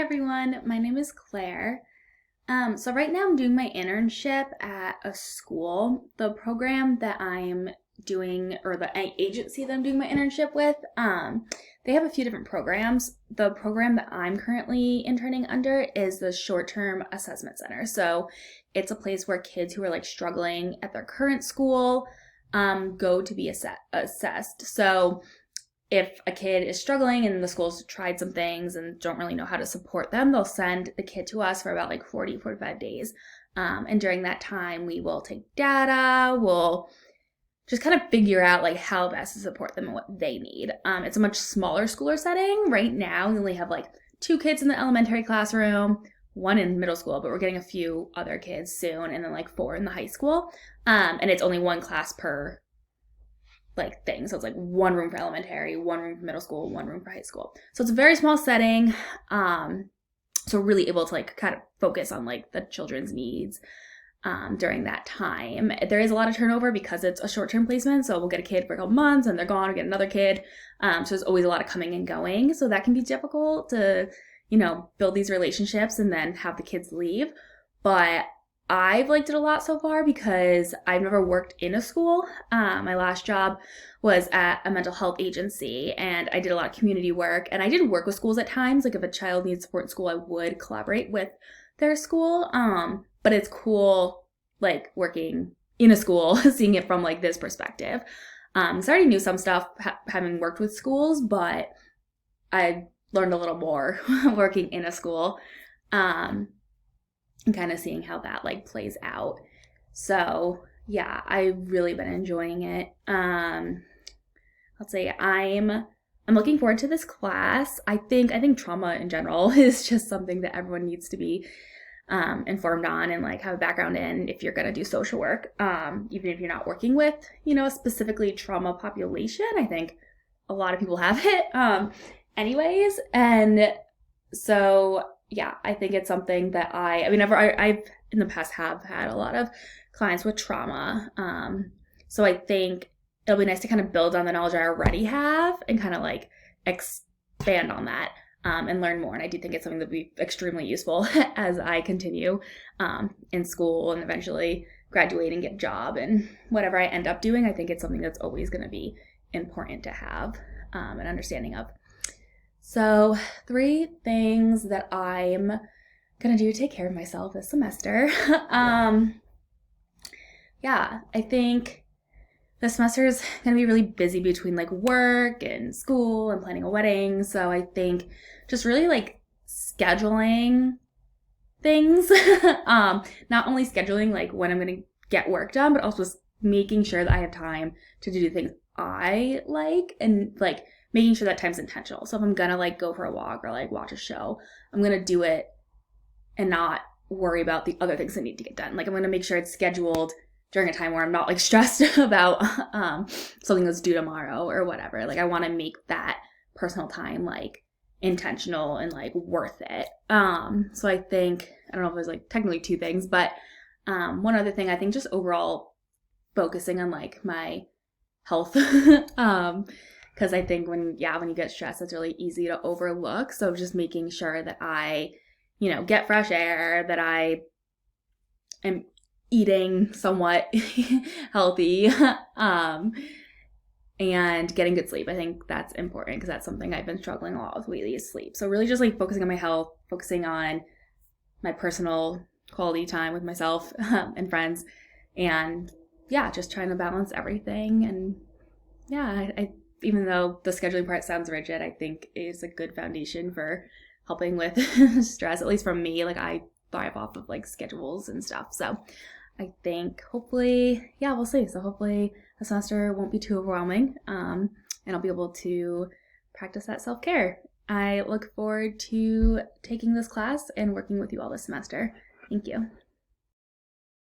everyone, my name is Claire. So right now I'm doing my internship at a school. The program that I'm doing, or the agency that I'm doing my internship with, they have a few different programs. The program that I'm currently interning under is the short-term assessment center. So it's a place where kids who are like struggling at their current school go to be assessed. So if a kid is struggling and the school's tried some things and don't really know how to support them, they'll send the kid to us for about like 45 days. And during that time, we will take data, we'll just kind of figure out like how best to support them and what they need. It's a much smaller schooler setting. Right now, we only have like 2 kids in the elementary classroom, 1 in middle school, but we're getting a few other kids soon, and then like 4 in the high school. And it's only 1 class per like thing. So it's like 1 room for elementary, 1 room for middle school, 1 room for high school. So it's a very small setting. So really able to like kind of focus on like the children's needs during that time. There is a lot of turnover because it's a short-term placement. So we'll get a kid for a couple months and they're gone, or get another kid. So there's always a lot of coming and going. So that can be difficult to, build these relationships and then have the kids leave. But I've liked it a lot so far because I've never worked in a school. My last job was at a mental health agency, and I did a lot of community work, and I did work with schools at times. Like if a child needs support in school, I would collaborate with their school. But it's cool like working in a school, seeing it from like this perspective. So I already knew some stuff having worked with schools, but I learned a little more working in a school. And kind of seeing how that like plays out. So yeah, I've really been enjoying it. Let's say I'm looking forward to this class. I think trauma in general is just something that everyone needs to be informed on and like have a background in if you're gonna do social work. Even if you're not working with, a specifically trauma population, I think a lot of people have it. Anyways, and so yeah, I think it's something that I've in the past have had a lot of clients with trauma. So I think it'll be nice to kind of build on the knowledge I already have and kind of like expand on that and learn more. And I do think it's something that will be extremely useful as I continue in school and eventually graduate and get a job and whatever I end up doing. I think it's something that's always going to be important to have an understanding of. So 3 things that I'm going to do to take care of myself this semester. Yeah, I think this semester is going to be really busy between like work and school and planning a wedding. So I think just really like scheduling things, not only scheduling like when I'm going to get work done, but also making sure that I have time to do things I like and like making sure that time's intentional. So if I'm gonna like go for a walk or like watch a show, I'm gonna do it and not worry about the other things that need to get done. Like I'm gonna make sure it's scheduled during a time where I'm not like stressed about something that's due tomorrow or whatever. Like I want to make that personal time like intentional and like worth it. So I think, I don't know if there's like technically 2 things, but one other thing, I think just overall focusing on like my health. Because I think when you get stressed, it's really easy to overlook. So just making sure that I, get fresh air, that I am eating somewhat healthy, and getting good sleep. I think that's important because that's something I've been struggling a lot with lately is sleep. So really just like focusing on my health, focusing on my personal quality time with myself and friends, and yeah, just trying to balance everything. And yeah, I even though the scheduling part sounds rigid, I think is a good foundation for helping with stress, at least for me. Like I thrive off of like schedules and stuff. So I think hopefully, yeah, we'll see. So hopefully the semester won't be too overwhelming, and I'll be able to practice that self-care. I look forward to taking this class and working with you all this semester. Thank you.